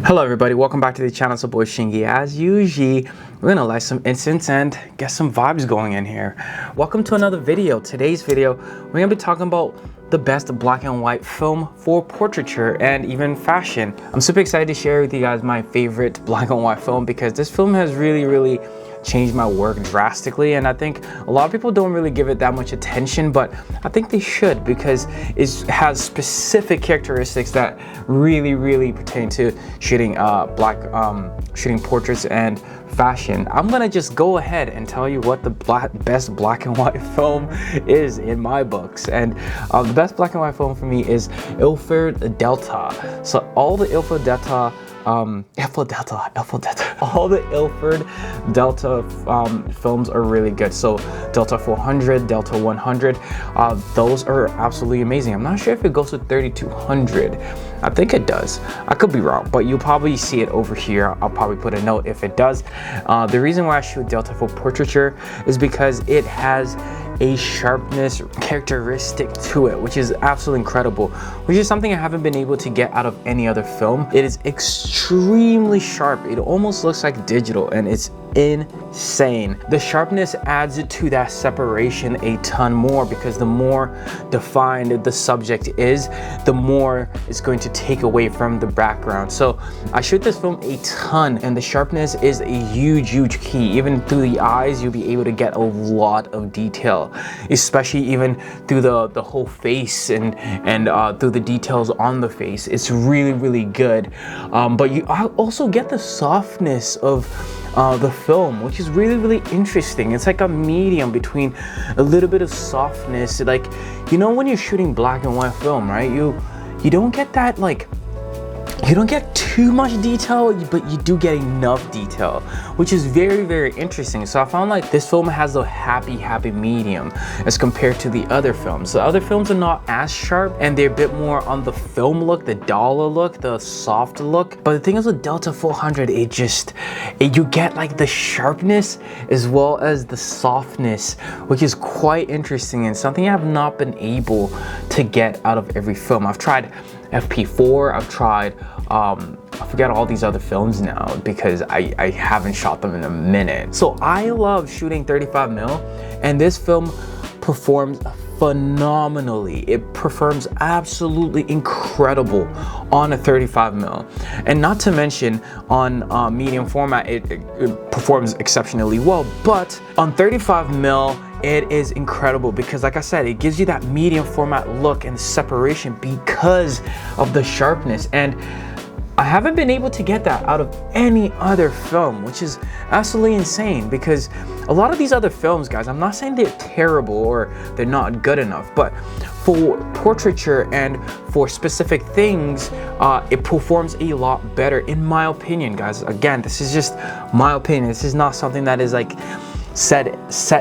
Hello everybody, welcome back to the channel. It's your boy Shingy. As usual, we're gonna light some incense and get some vibes going in here. Welcome to another video. Today's video, we're gonna be talking about the best black and white film for portraiture and even fashion. I'm super excited to share with you guys my favorite black and white film because this film has really changed my work drastically, and I think a lot of people don't really give it that much attention, but I think they should because it has specific characteristics that really pertain to shooting shooting portraits and fashion. I'm gonna just go ahead and tell you what the best black and white film is in my books, and the best black and white film for me is Ilford Delta. So all the Ilford Delta all the Ilford Delta films are really good. So Delta 400, Delta 100, those are absolutely amazing. I'm not sure if it goes to 3200. I think it does. I could be wrong, but you'll probably see it over here. I'll probably put a note if it does. The reason why I shoot Delta for portraiture is because it has a sharpness characteristic to it, which is absolutely incredible, which is something I haven't been able to get out of any other film. It is extremely sharp. It almost looks like digital, and it's insane. The sharpness adds to that separation a ton more because the more defined the subject is, the more it's going to take away from the background. So I shoot this film a ton, and the sharpness is a huge key. Even through the eyes, you'll be able to get a lot of detail, especially even through the whole face and through the details on the face. It's really good. But you also get the softness of the film, which is really interesting. It's like a medium between a little bit of softness, like, you know, when you're shooting black and white film, right, you don't get that, like, you don't get too much detail, but you do get enough detail, which is very interesting. So I found like this film has a happy medium as compared to the other films. The other films are not as sharp, and they're a bit more on the film look, the dollar look, the soft look. But the thing is with Delta 400, you get like the sharpness as well as the softness, which is quite interesting and something I have not been able to get out of every film. I've tried FP4, I've tried I forget all these other films now because I haven't shot them in a minute. So I love shooting 35mm, and this film performs phenomenally. It performs absolutely incredible on a 35mm, and not to mention on medium format it performs exceptionally well, but on 35mm it is incredible because, like I said, it gives you that medium format look and separation because of the sharpness, and I haven't been able to get that out of any other film, which is absolutely insane because a lot of these other films, guys, I'm not saying they're terrible or they're not good enough, but for portraiture and for specific things, it performs a lot better in my opinion, guys. Again, this is just my opinion. This is not something that is like set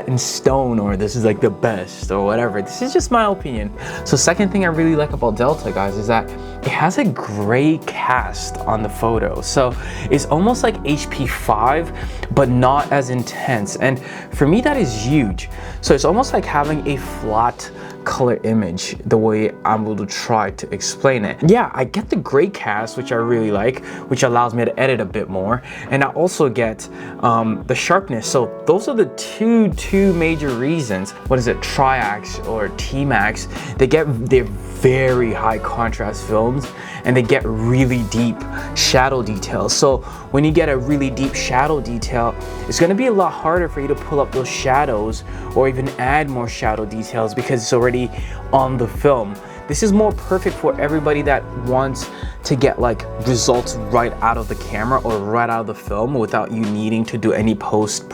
in stone, or this is like the best or whatever. This is just my opinion. So second thing I really like about Delta, guys, is that it has a gray cast on the photo. So it's almost like HP5 but not as intense, and for me that is huge. So it's almost like having a flat color image, the way I'm going to try to explain it. Yeah, I get the gray cast, which I really like, which allows me to edit a bit more, and I also get the sharpness. So those are the two major reasons. What is it, Triax or Tmax? They're very high contrast films, and they get really deep shadow details. So when you get a really deep shadow detail, it's going to be a lot harder for you to pull up those shadows or even add more shadow details because it's already on the film. This is more perfect for everybody that wants to get like results right out of the camera or right out of the film without you needing to do any post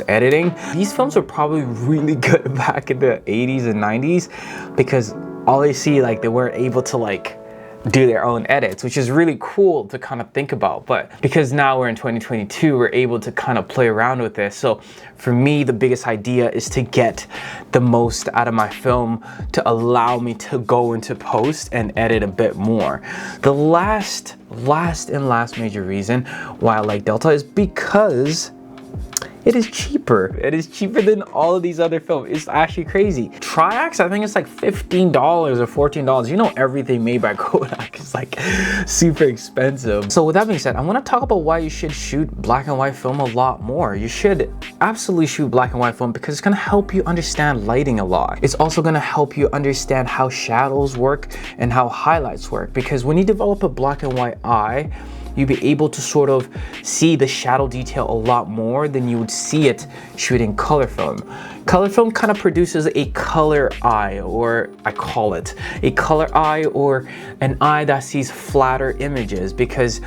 editing. These films were probably really good back in the 80s and 90s because all they see, like, they weren't able to like do their own edits, which is really cool to kind of think about. But because now we're in 2022, we're able to kind of play around with this. So for me, the biggest idea is to get the most out of my film to allow me to go into post and edit a bit more. The last major reason why I like Delta is because it is cheaper. It is cheaper than all of these other films. It's actually crazy. Tri-X, I think it's like $15 or $14. You know, everything made by Kodak is like super expensive. So with that being said, I want to talk about why you should shoot black and white film a lot more. You should absolutely shoot black and white film because it's going to help you understand lighting a lot. It's also going to help you understand how shadows work and how highlights work, because when you develop a black and white eye, you'll be able to sort of see the shadow detail a lot more than you would see it shooting color film. Color film kind of produces a color eye, or I call it a color eye, or an eye that sees flatter images, because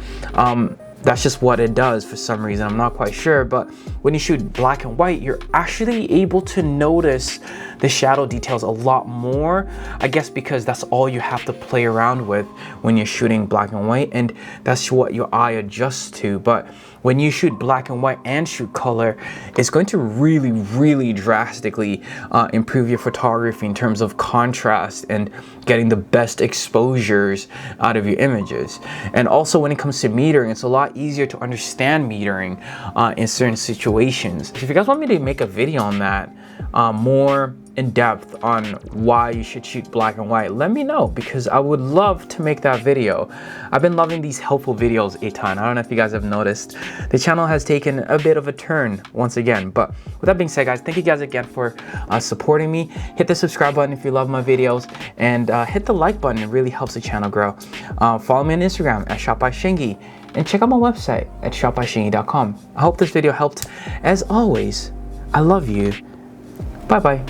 that's just what it does for some reason. I'm not quite sure, but when you shoot black and white, you're actually able to notice the shadow details a lot more, I guess because that's all you have to play around with when you're shooting black and white, and that's what your eye adjusts to. But when you shoot black and white and shoot color, it's going to really drastically improve your photography in terms of contrast and getting the best exposures out of your images. And also when it comes to metering, it's a lot easier to understand metering in certain situations. If you guys want me to make a video on that, more in depth on why you should shoot black and white, let me know, because I would love to make that video. I've been loving these helpful videos a ton. I don't know if you guys have noticed. The channel has taken a bit of a turn once again. But with that being said, guys, thank you guys again for supporting me. Hit the subscribe button if you love my videos, and hit the like button. It really helps the channel grow. Follow me on Instagram at shotbyshingy, and check out my website at shotbyshingy.com. I hope this video helped. As always, I love you. Bye bye.